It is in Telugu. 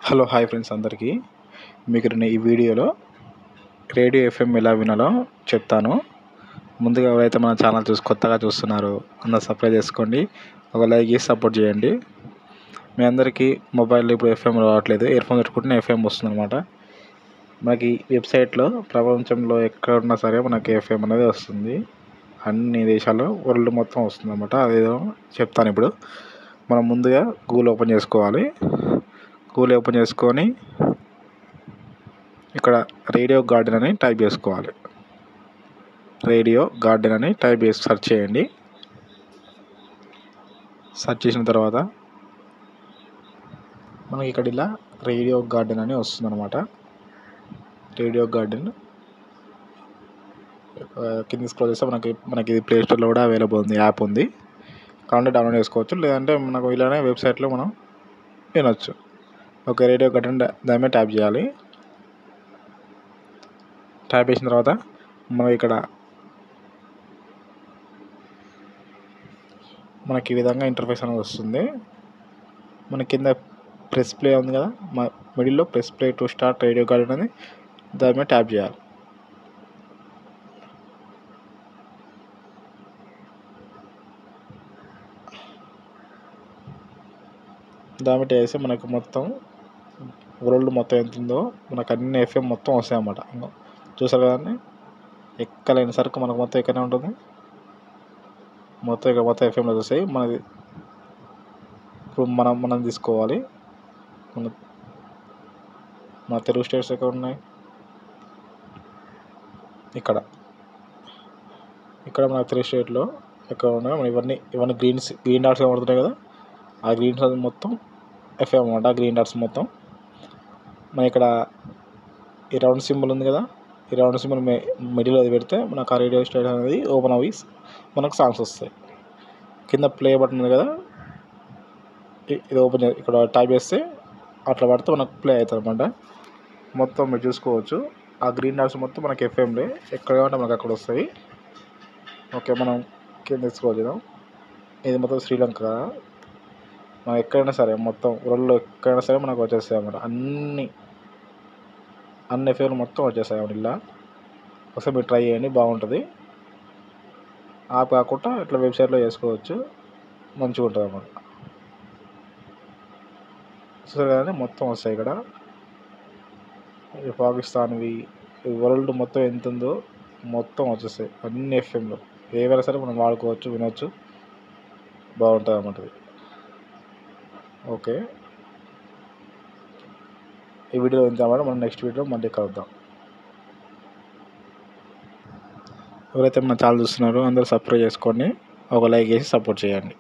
హలో హాయ్ ఫ్రెండ్స్ అందరికీ. మీకు నేను ఈ వీడియోలో రేడియో ఎఫ్ఎం ఎలా వినాలో చెప్తాను. ముందుగా ఎవరైతే మన ఛానల్ కొత్తగా చూస్తున్నారో అందరూ సబ్స్క్రైబ్ చేసుకోండి, ఒక లైక్ చేసి సపోర్ట్ చేయండి. మీ అందరికీ మొబైల్లో ఇప్పుడు ఎఫ్ఎం రావట్లేదు, ఇయర్ ఫోన్ పెట్టుకుంటే ఎఫ్ఎం వస్తుందన్నమాట. మనకి వెబ్సైట్లో ప్రపంచంలో ఎక్కడ ఉన్నా సరే మనకి ఎఫ్ఎం అనేది వస్తుంది. అన్ని దేశాల్లో వరల్డ్ మొత్తం వస్తుందన్నమాట. అదేదో చెప్తాను ఇప్పుడు. మనం ముందుగా గూగుల్ ఓపెన్ చేసుకోవాలి. గూగుల్ ఓపెన్ చేసుకొని ఇక్కడ రేడియో గార్డెన్ అని టైప్ చేసుకోవాలి. రేడియో గార్డెన్ అని టైప్ చేసి సెర్చ్ చేయండి. సెర్చ్ చేసిన తర్వాత మనకి ఇక్కడ ఇలా రేడియో గార్డెన్ అని వస్తుందన్నమాట. రేడియో గార్డెన్ కింద స్క్రోల్ చేస్తే మనకి ఇది ప్లే స్టోర్లో కూడా అవైలబుల్ ఉంది, యాప్ ఉంది. కావాలంటే డౌన్లోడ్ చేసుకోవచ్చు, లేదంటే మనకు ఇలానే వెబ్సైట్లో మనం వినొచ్చు. ఒక రేడియో గార్డెన్ దాని మీద ట్యాప్ చేయాలి. ట్యాప్ చేసిన తర్వాత మనకి ఈ విధంగా ఇంటర్ఫేస్ అనేది వస్తుంది. మన కింద ప్రెస్ ప్లే ఉంది కదా, మిడిల్లో press play to start radio garden అని దాని మీద ట్యాప్ చేయాలి. దాని మీద వేస్తే మనకు మొత్తం వరల్డ్ మొత్తం ఎంత ఉందో మనకు అన్ని ఎఫ్ఎం మొత్తం వస్తాయి అన్నమాట. చూసారు కదండి, ఎక్కలేని సరికి మనకు మొత్తం ఎక్కడనే ఉంటుంది. మొత్తం ఎఫ్ఎంలో వస్తాయి. మనది ఇప్పుడు మనం తీసుకోవాలి. మన తెలుగు స్టేట్స్ ఎక్కడ ఉన్నాయి, ఇక్కడ మన తెలుగు స్టేట్లో ఎక్కడ ఉన్నాయి. మనం ఇవన్నీ గ్రీన్ డాట్స్ పడుతున్నాయి కదా, ఆ గ్రీన్ డాట్స్ మొత్తం ఎఫ్ఎం అన్నమాట. గ్రీన్ డాట్స్ మొత్తం మన ఇక్కడ ఈ రౌండ్ సింబల్ ఉంది కదా, ఈ రౌండ్ సింబల్ మిడిల్ అది పెడితే మనకు ఆ రేడియో స్టేషన్ అనేది ఓపెన్ అయ్యి మనకు సాంగ్స్ వస్తాయి. కింద ప్లే బటన్ ఉంది కదా, ఇది ఓపెన్ ఇక్కడ టైప్ చేస్తే అట్లా పడితే మనకు ప్లే అవుతుంది అన్నమాట. మొత్తం మీరు చూసుకోవచ్చు. ఆ గ్రీన్ డాట్స్ మొత్తం మనకి ఎఫ్ఎంలే, ఎక్కడ కావాలంటే మనకు అక్కడ వస్తాయి. ఓకే, మనం కింద తీసుకోవచ్చుదాం. ఇది మొత్తం శ్రీలంక. మనం ఎక్కడైనా సరే మొత్తం వరల్డ్లో ఎక్కడైనా సరే మనకు వచ్చేస్తాయి అన్నమాట. అన్ని ఎఫ్ఎంలు మొత్తం వచ్చేస్తాయి అన్నమాట. ఇలా ఒకసారి మీరు ట్రై చేయండి, బాగుంటుంది. యాప్ కాకుండా ఇట్లా వెబ్సైట్లో చేసుకోవచ్చు, మంచిగా ఉంటుంది అన్నమాట. చూసారు కదండి, మొత్తం వస్తాయి ఇక్కడ. పాకిస్తాన్వి, వరల్డ్ మొత్తం ఎంత ఉందో మొత్తం వచ్చేస్తాయి అన్ని ఎఫ్ఎంలు. ఏవైనా సరే మనం వాడుకోవచ్చు, వినొచ్చు, బాగుంటుంది అన్నమాట. ఓకే, ఈ వీడియో ఇంతమాట. మనం నెక్స్ట్ వీడియో మళ్ళీ కలుద్దాం. ఎవరైతే మన ఛానల్ చూస్తున్నారో అందరూ సబ్స్క్రైబ్ చేసుకోండి, ఒక లైక్ చేసి సపోర్ట్ చేయండి.